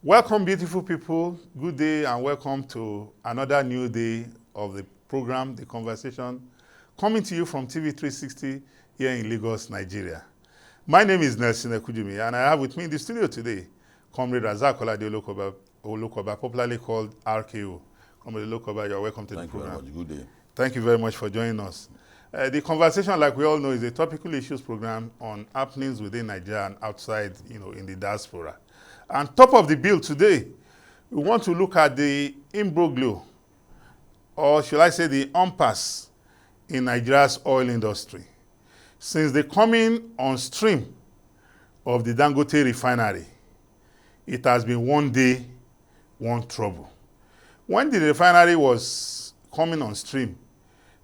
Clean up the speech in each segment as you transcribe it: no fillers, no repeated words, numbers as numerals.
Welcome, beautiful people. Good day and welcome to another new day of the program, The Conversation, coming to you from TV 360 here in Lagos, Nigeria. My name is Nelson Ekujimi, and I have with me in the studio today Comrade Razak Olade Olokoba, popularly called RKO. Comrade Olokoba, you're welcome to the program. Thank you very much. Good day. Thank you very much for joining us. The Conversation, like we all know, is a topical issues program on happenings within Nigeria and outside, in the diaspora. And top of the bill today, we want to look at the imbroglio, or should I say the impasse in Nigeria's oil industry. Since the coming on stream of the Dangote refinery, it has been one day, one trouble. When the refinery was coming on stream,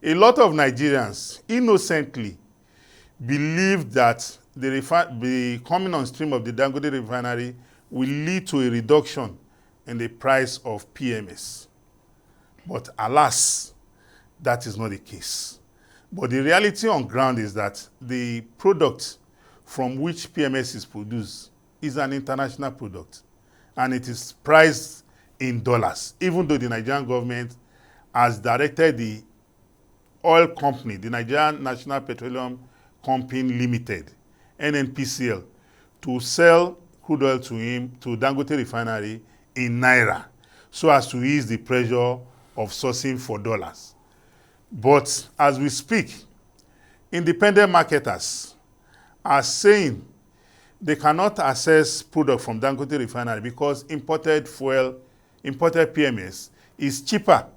a lot of Nigerians innocently believed that the coming on stream of the Dangote refinery will lead to a reduction in the price of PMS. But alas, that is not the case. But the reality on ground is that the product from which PMS is produced is an international product, and it is priced in dollars, even though the Nigerian government has directed the oil company, the Nigerian National Petroleum Company Limited, NNPCL, to sell crude oil to Dangote refinery in naira, so as to ease the pressure of sourcing for dollars. But as we speak, independent marketers are saying they cannot access product from Dangote refinery because imported PMS is cheaper.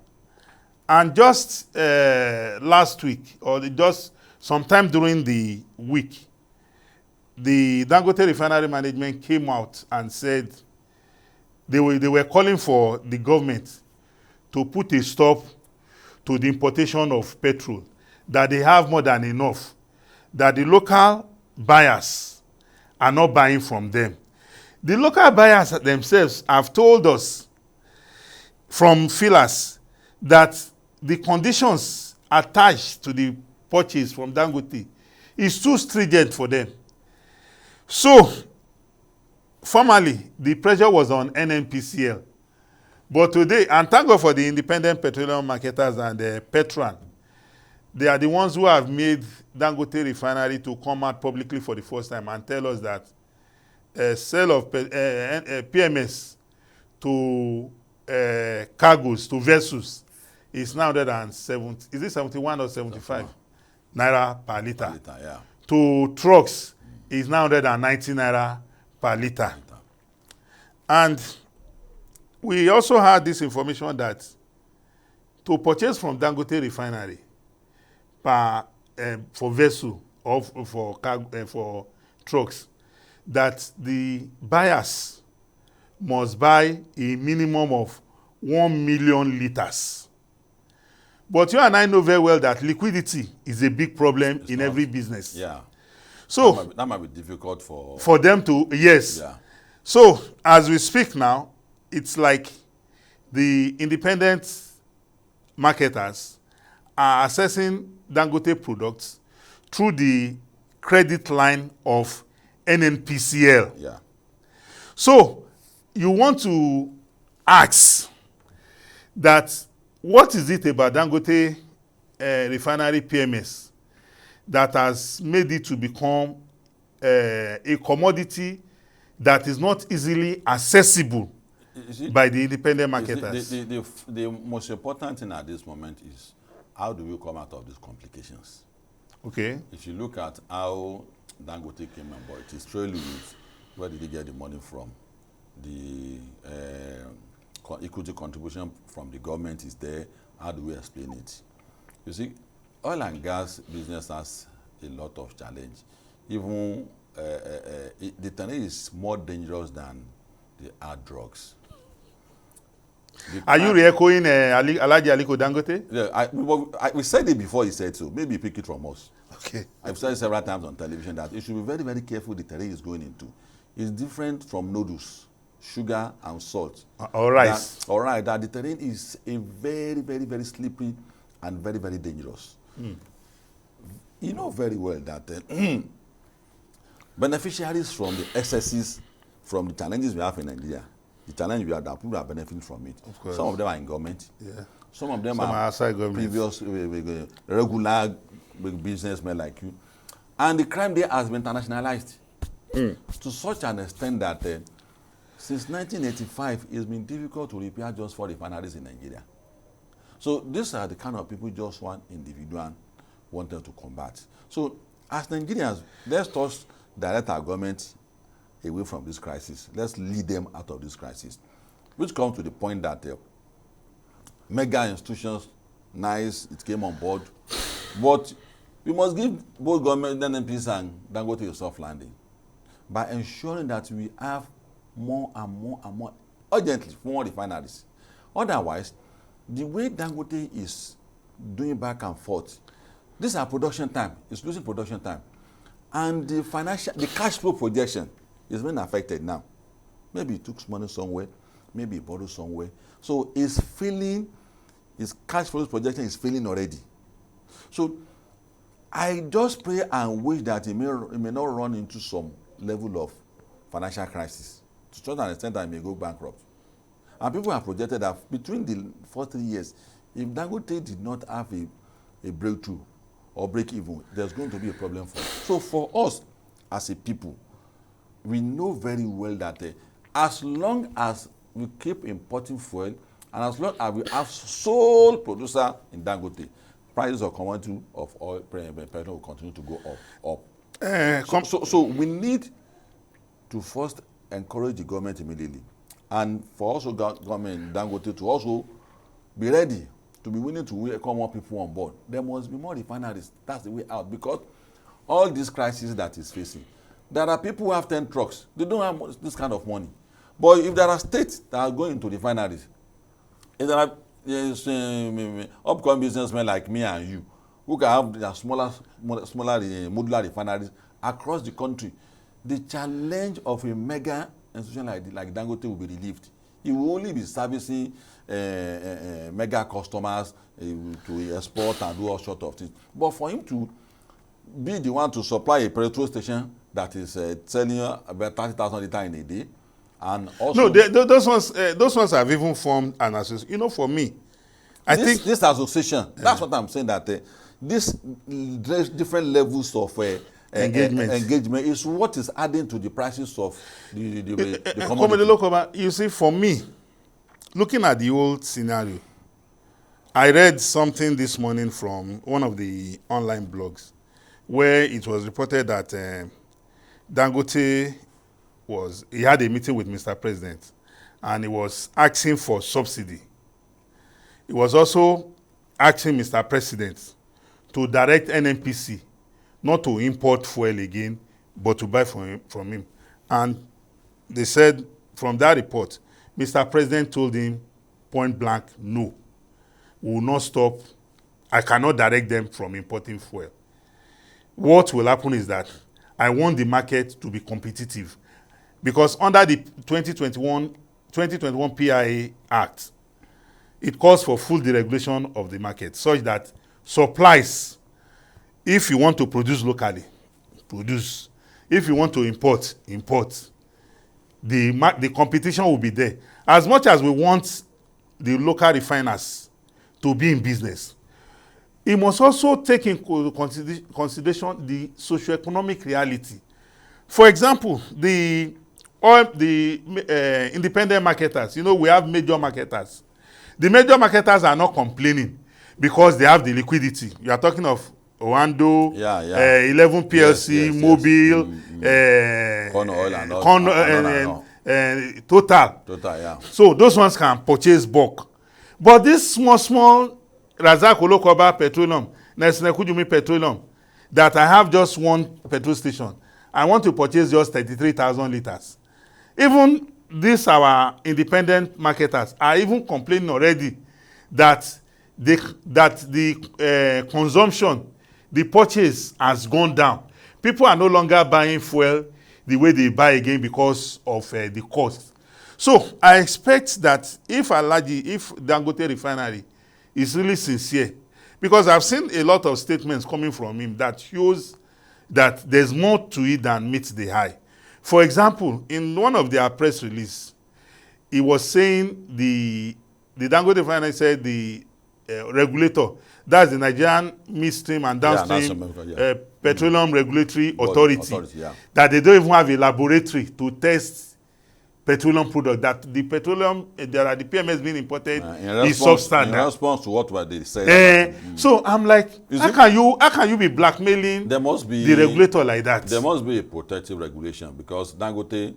And just last week, or just sometime during the week, the Dangote refinery management came out and said they were calling for the government to put a stop to the importation of petrol, that they have more than enough, that the local buyers are not buying from them. The local buyers themselves have told us from fillers that the conditions attached to the purchase from Dangote is too stringent for them. So, formerly, the pressure was on NNPCL. But today, and thank God for the independent petroleum marketers and Petran, they are the ones who have made Dangote refinery to come out publicly for the first time and tell us that sale of PMS to cargoes, to vessels, is now 170, is it 71 or 75 naira per liter? Yeah. To trucks is now 190 naira per liter. And we also had this information that to purchase from Dangote refinery for vessel or for trucks, that the buyers must buy a minimum of 1 million liters. But you and I know very well that liquidity is a big problem in every business. Yeah. So that might be difficult for them to, yes. Yeah. So as we speak now, it's like the independent marketers are assessing Dangote products through the credit line of NNPCL. Yeah. So you want to ask that what is it about Dangote refinery PMS that has made it to become a commodity that is not easily accessible by the independent marketers? The most important thing at this moment is how do we come out of these complications? Okay. If you look at how Dangote came on board, it is truly with where did he get the money from? The equity contribution from the government is there. How do we explain it? You see, oil and gas business has a lot of challenge. Even the terrain is more dangerous than the hard drugs. Are you re-echoing Alhaji Aliko Dangote? Yeah, we said it before he said so. Maybe pick it from us. Okay. I've said several times on television that you should be very, very careful the terrain is going into. It's different from noodles, sugar, and salt. Or rice. That the terrain is a very, very, very slippery and very, very dangerous. You know very well that beneficiaries from the excesses, from the challenges we have in Nigeria, The challenge we have that people are benefiting from it. Of course. Some of them are in government. Yeah. Some of them Some are outside government. previous regular businessmen like you. And the crime there has been internationalized to such an extent that since 1985, it's been difficult to repair just 4 refineries in Nigeria. So these are the kind of people just one individual wanted to combat. So as Nigerians, let's just direct our government away from this crisis. Let's lead them out of this crisis. Which comes to the point that mega institutions, nice, it came on board. But we must give both government, NNPs and Dangote a soft landing by ensuring that we have more and more and more, urgently, more refineries. Otherwise, the way Dangote is doing back and forth, this is our production time. It's losing production time. And the cash flow projection is being affected now. Maybe he took money somewhere, maybe he borrowed somewhere. So his cash flow projection is failing already. So I just pray and wish that he may not run into some level of financial crisis to such an extent that he may go bankrupt. And people have projected that between the first 3 years, if Dangote did not have a breakthrough or break even, there's going to be a problem for us. So for us as a people, we know very well that as long as we keep importing fuel and as long as we have sole producer in Dangote, prices of commodity of oil petrol will continue to go up. So we need to first encourage the government immediately, and for also government Dangote to also be ready to be willing to welcome more people on board. There must be more refineries. That's the way out, because all these crises that is facing, there are people who have 10 trucks. They don't have this kind of money. But if there are states that are going to refineries, if there are upcoming businessmen like me and you who can have their smaller modular refineries across the country, the challenge of a mega institution like Dangote will be relieved. He will only be servicing mega customers to export and do all sorts of things. But for him to be the one to supply a petrol station that is selling about 30,000 litres in a day, and also those ones have even formed an association. You know, for me, I think this association. That's what I'm saying, that this different levels of engagement is what is adding to the prices of the commodity. You see, for me, looking at the old scenario, I read something this morning from one of the online blogs where it was reported that Dangote he had a meeting with Mr. President and he was asking for subsidy. He was also asking Mr. President to direct NNPC not to import fuel again, but to buy from him. And they said from that report, Mr. President told him point blank, no, we will not stop. I cannot direct them from importing fuel. What will happen is that I want the market to be competitive, because under the 2021 PIA Act, it calls for full deregulation of the market such that supplies, if you want to produce locally, produce. If you want to import, import. The competition will be there. As much as we want the local refiners to be in business, it must also take into consideration the socioeconomic reality. For example, the independent marketers, we have major marketers. The major marketers are not complaining because they have the liquidity. You are talking of Oando, 11 PLC, yes, Mobile, Corn Oil and Total. Yeah. So those ones can purchase bulk. But this small Razak Olokoba Petroleum, Nestle Kujumi Petroleum, that I have just one petrol station, I want to purchase just 33,000 liters. Even these our independent marketers are even complaining already that the consumption, the purchase has gone down. People are no longer buying fuel the way they buy again because of the cost. So I expect that if Dangote Refinery is really sincere, because I've seen a lot of statements coming from him that shows that there's more to it than meets the eye. For example, in one of their press release, he was saying the Dangote refinery said the regulator, that's the Nigerian midstream and downstream petroleum regulatory authority, that they don't even have a laboratory to test petroleum product, that the petroleum there are the PMS being imported is substandard. In response to what they said. So I'm like, how can you be blackmailing the regulator like that? There must be a protective regulation, because Dangote,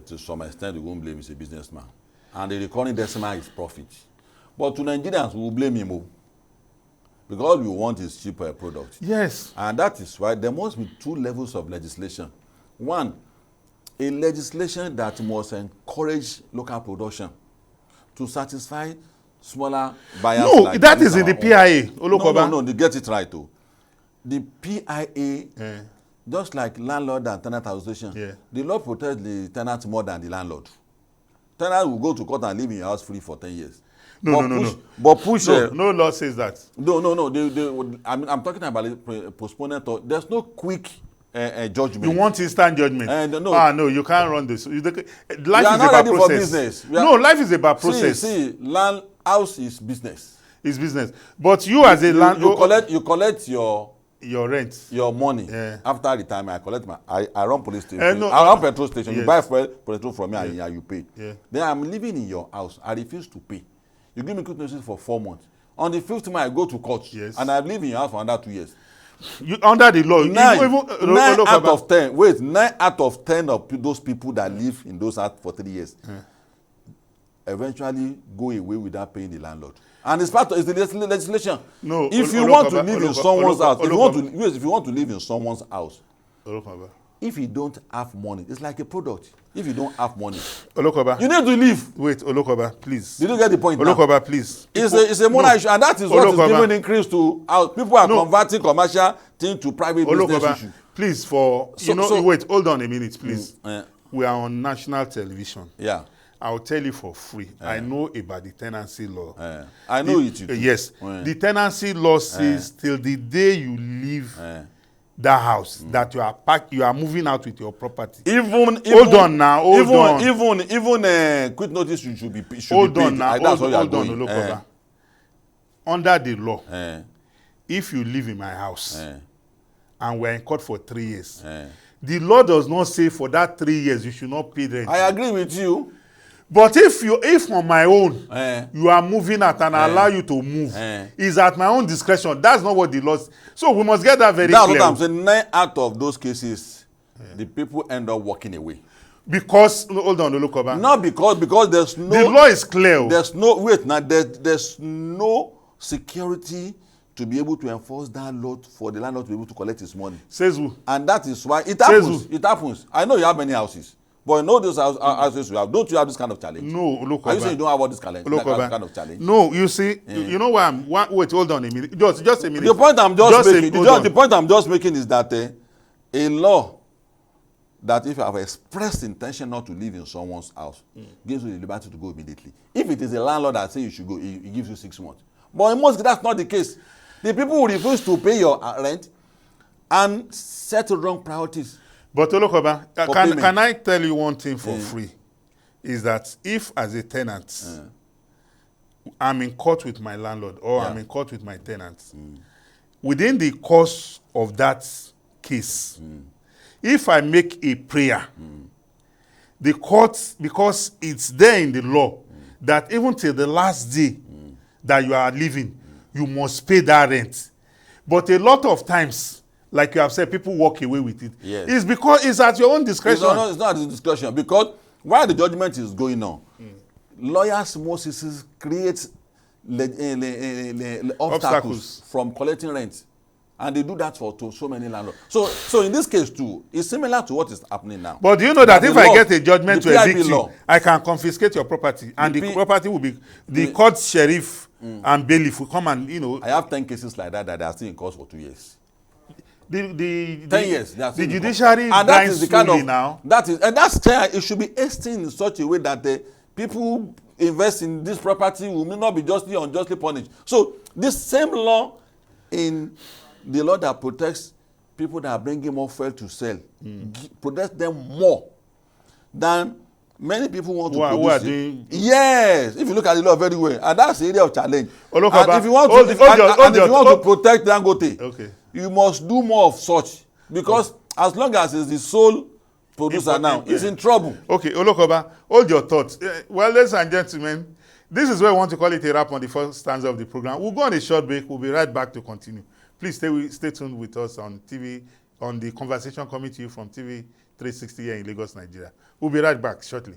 to some extent, we won't blame, is a businessman, and the recurring decimal is profit. But to Nigerians, we will blame him, because we want is cheaper product. Yes. And that is why there must be two levels of legislation. One, a legislation that must encourage local production to satisfy smaller buyers. No, like that is in the PIA. No, they get it right though. The PIA, just like landlord and tenant association, the law protects the tenant more than the landlord. Tenant will go to court and live in your house free for 10 years. No. No law says that. No. I'm talking about postponement. There's no quick judgment. You want instant judgment? No, you can't run this. Life is about process. Life is about process. See, house is business. It's business. But you as a landlord, you collect your rent, your money after retirement. I run police station. I run petrol station. You buy petrol from me and you pay. Then I'm living in your house. I refuse to pay. You give me quick notice for 4 months. On the 5th month, I go to court, and I've lived in your house for under 2 years. You under the law. 9 out of 10. Wait, 9 out of 10 of those people that live in those houses for 3 years eventually go away without paying the landlord. And it's part of the legislation. No, if you want to live in someone's house, if you want to live in someone's house, if you don't have money, it's like a product. If you don't have money, you need to leave. Wait, Olokoba, please. Did you get the point? Olokoba, please. It's a moral issue, and that is what is giving increase to how people are converting commercial thing to private business issue. Please, wait, hold on a minute, please. We are on national television. Yeah. I'll tell you for free. I know about the tenancy law. I know it. Yes. The tenancy law says till the day you leave that house, that you are moving out with your property. Even hold on now. Even quick notice should be paid. Hold on now. Hold on. Under the law, if you live in my house and we're in court for 3 years, the law does not say for that 3 years you should not pay rent. I agree with you. But if on my own you are moving out and I allow you to move, is at my own discretion. That's not what the law. So we must get that very clear. That's what I'm saying. 9 out of those cases, the people end up walking away. Because hold on, Olokoba. Not because there's no. The law is clear. There's no there's no security to be able to enforce that law for the landlord to be able to collect his money. Says who? And that is why it happens. It happens. I know you have many houses. But in all those houses you have, don't you have this kind of challenge? No, Olokoba. Are you saying you don't have all this challenge? Kind of challenge? No, you see, you know why wait, hold on a minute. Just a minute. The point I'm just making is that a law that if you have expressed intention not to live in someone's house gives you the liberty to go immediately. If it is a landlord that says you should go, he gives you 6 months. But in most cases, that's not the case. The people who refuse to pay your rent and set wrong priorities. But Olokoba, can I tell you one thing for free? Is that if as a tenant, I'm in court with my landlord or I'm in court with my tenant, within the course of that case, if I make a prayer, the court, because it's there in the law, that even till the last day that you are living, you must pay that rent. But a lot of times, like you have said, people walk away with it. Yes. It's because it's at your own discretion. It's not at the discretion. Because while the judgment is going on, lawyers most cases create obstacles from collecting rent. And they do that to so many landlords. So in this case too, it's similar to what is happening now. But do you know that if I get a judgment to evict you, I can confiscate your property, and the property will be the court sheriff and bailiff will come and I have 10 cases like that are still in court for 2 years. 10 years. The judiciary and that is the kind of now. That's fair. It should be hastened in such a way that the people who invest in this property will not be justly or unjustly punished. So this same law in the law that protects people that are bringing more fuel to sell protects them more than many people want to who produce are it. doing. Yes, if you look at the law very well, and that's the area of challenge. Olokoba, And if you want to, if you want to protect Dangote, okay, you must do more of such, because as long as it's the sole producer now, he's in trouble. Okay, Olokoba, hold your thoughts. Well, ladies and gentlemen, this is where we want to call it a wrap on the first stanza of the program. We'll go on a short break. We'll be right back to continue. Please stay tuned with us on TV, on the conversation coming to you from TV 360 here in Lagos, Nigeria. We'll be right back shortly.